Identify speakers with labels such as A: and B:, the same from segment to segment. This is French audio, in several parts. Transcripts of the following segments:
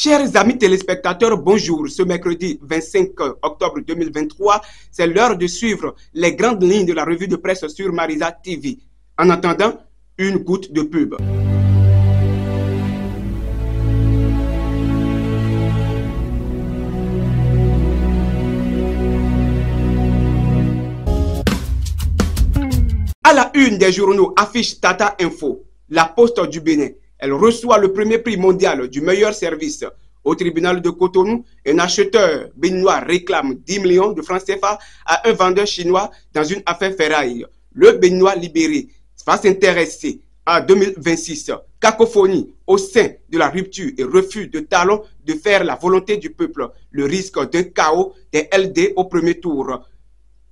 A: Chers amis téléspectateurs, bonjour. Ce mercredi 25 octobre 2023, c'est l'heure de suivre les grandes lignes de la revue de presse sur Marisa TV. En attendant, une goutte de pub. À la une des journaux affiche Tata Info, la Poste du Bénin. Elle reçoit le premier prix mondial du meilleur service. Au tribunal de Cotonou, un acheteur béninois réclame 10 millions de francs CFA à un vendeur chinois dans une affaire ferraille. Le béninois libéré va s'intéresser en 2026. Cacophonie au sein de la rupture et refus de Talon de faire la volonté du peuple. Le risque d'un chaos des LD au premier tour.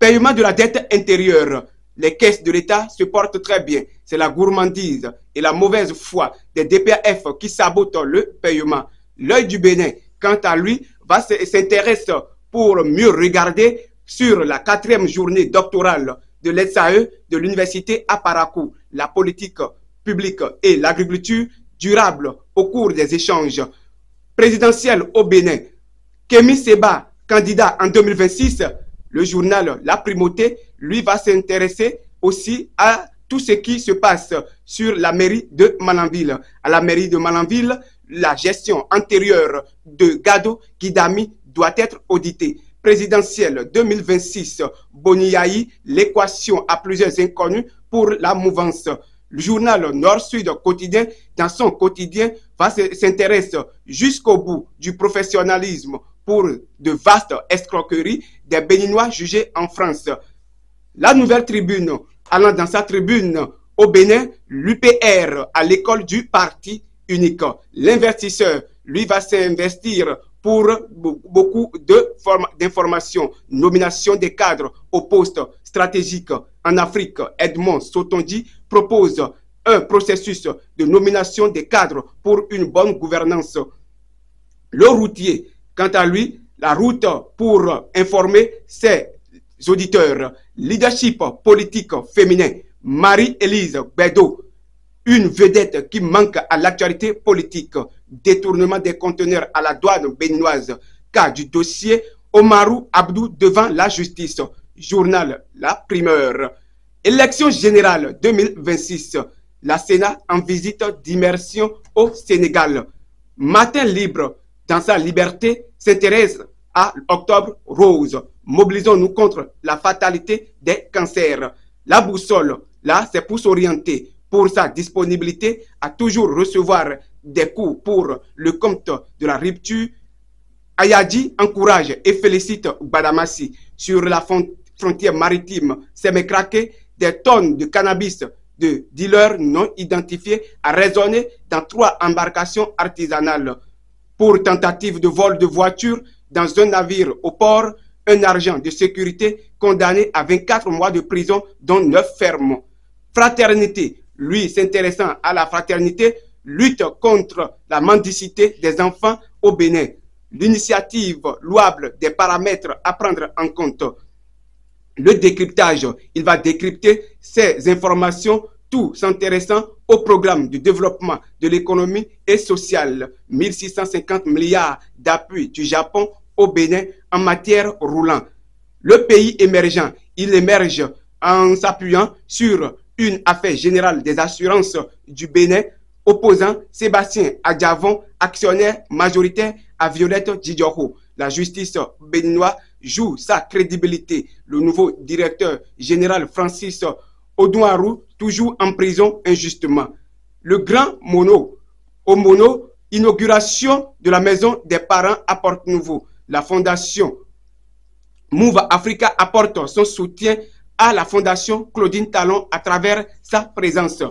A: Paiement de la dette intérieure. Les caisses de l'État se portent très bien. C'est la gourmandise et la mauvaise foi des DPAF qui sabotent le paiement. L'œil du Bénin, quant à lui, va s'intéresser pour mieux regarder sur la 4e journée doctorale de l'ESAE de l'université à Parakou, la politique publique et l'agriculture durable au cours des échanges présidentiels au Bénin. Kémy Séba, candidat en 2026, le journal La Primauté, lui, va s'intéresser aussi à tout ce qui se passe sur la mairie de Malanville. À la mairie de Malanville, la gestion antérieure de Gado Kidami doit être auditée. Présidentielle 2026, Boniaï, l'équation à plusieurs inconnus pour la mouvance. Le journal Nord-Sud quotidien, dans son quotidien, va s'intéresser jusqu'au bout du professionnalisme pour de vastes escroqueries des Béninois jugés en France. La Nouvelle Tribune, allant dans sa tribune au Bénin, l'UPR à l'école du parti unique. L'investisseur, lui, va s'investir pour beaucoup d'informations. Nomination des cadres au poste stratégique en Afrique. Edmond Sotondi propose un processus de nomination des cadres pour une bonne gouvernance. Le routier, quant à lui, la route pour informer ses auditeurs. Leadership politique féminin. Marie-Élise Bédo, une vedette qui manque à l'actualité politique. Détournement des conteneurs à la douane béninoise. Cas du dossier Omarou Abdou devant la justice. Journal La Primeur. Élection générale 2026. La Sénat en visite d'immersion au Sénégal. Matin libre dans sa liberté s'intéresse à Octobre Rose. Mobilisons-nous contre la fatalité des cancers. La boussole, là, c'est pour s'orienter. Pour sa disponibilité à toujours recevoir des coups pour le compte de la rupture, Ayadi encourage et félicite Badamassi. Sur la frontière maritime, Sémékraké, des tonnes de cannabis de dealers non identifiés a résonné dans 3 embarcations artisanales. Pour tentative de vol de voiture dans un navire au port, un agent de sécurité condamné à 24 mois de prison, dont 9 fermes. Fraternité, lui s'intéressant à la fraternité, lutte contre la mendicité des enfants au Bénin. L'initiative louable des paramètres à prendre en compte. Le décryptage, il va décrypter ces informations, tout s'intéressant au programme de développement de l'économie et sociale. 1650 milliards d'appui du Japon au Bénin en matière roulant. Le pays émergent, il émerge en s'appuyant sur une affaire générale des assurances du Bénin opposant Sébastien Adjavon, actionnaire majoritaire à Violette Djidjoro. La justice béninoise joue sa crédibilité. Le nouveau directeur général Francis Odouarou, toujours en prison injustement. Le grand Mono, au Mono, inauguration de la maison des parents à Porte-Nouveau. La fondation Move Africa apporte son soutien à la fondation Claudine Talon à travers sa présence.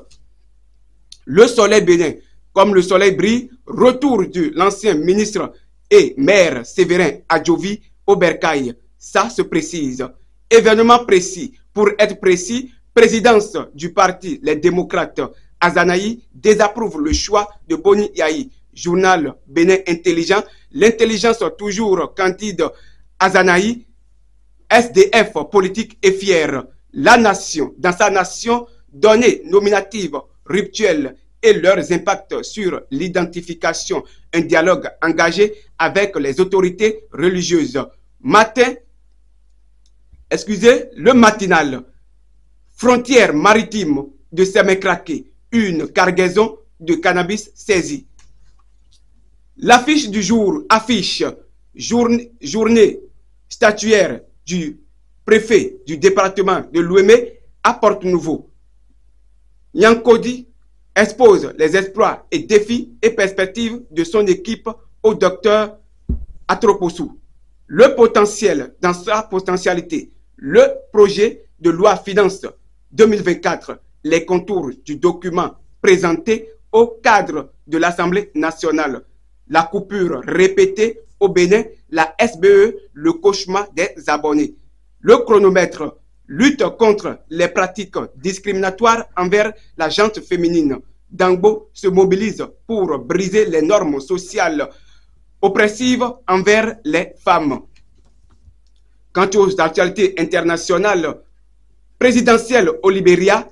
A: Le soleil bénin, comme le soleil brille, retour de l'ancien ministre et maire Séverin Adjovi au Bercail. Ça se précise. Événement précis. Pour être précis, présidence du parti Les Démocrates Azanaï désapprouve le choix de Boni Yahi. Journal Bénin Intelligent, l'intelligence toujours candide Azanaï, SDF politique et fier. La nation, dans sa nation, donnée nominative, ruptuelle et leurs impacts sur l'identification, un dialogue engagé avec les autorités religieuses. Le matinal, frontière maritime de Semekrake, une cargaison de cannabis saisie. L'affiche du jour affiche journée statuaire du préfet du département de Lomé à Porte-Nouveau. Yankodi expose les exploits et défis et perspectives de son équipe au docteur Atroposou. Le potentiel dans sa potentialité, le projet de loi finance 2024, les contours du document présenté au cadre de l'Assemblée nationale, la coupure répétée au Bénin, la SBE, le cauchemar des abonnés. Le chronomètre, lutte contre les pratiques discriminatoires envers la gente féminine. Dangbo se mobilise pour briser les normes sociales oppressives envers les femmes. Quant aux actualités internationales, présidentielle au Libéria,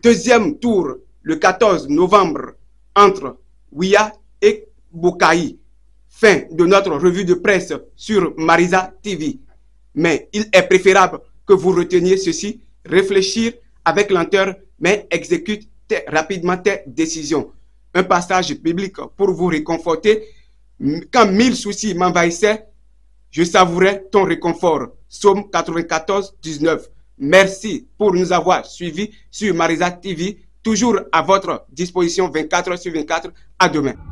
A: deuxième tour le 14 novembre entre Ouia et Bokaï. Fin de notre revue de presse sur Marisa TV. Mais il est préférable que vous reteniez ceci, réfléchir avec lenteur, mais exécute rapidement tes décisions. Un passage biblique pour vous réconforter. Quand 1000 soucis m'envahissaient, je savourais ton réconfort. Psaume 94, 19. Merci pour nous avoir suivis sur Marisa TV, toujours à votre disposition 24h sur 24. À demain.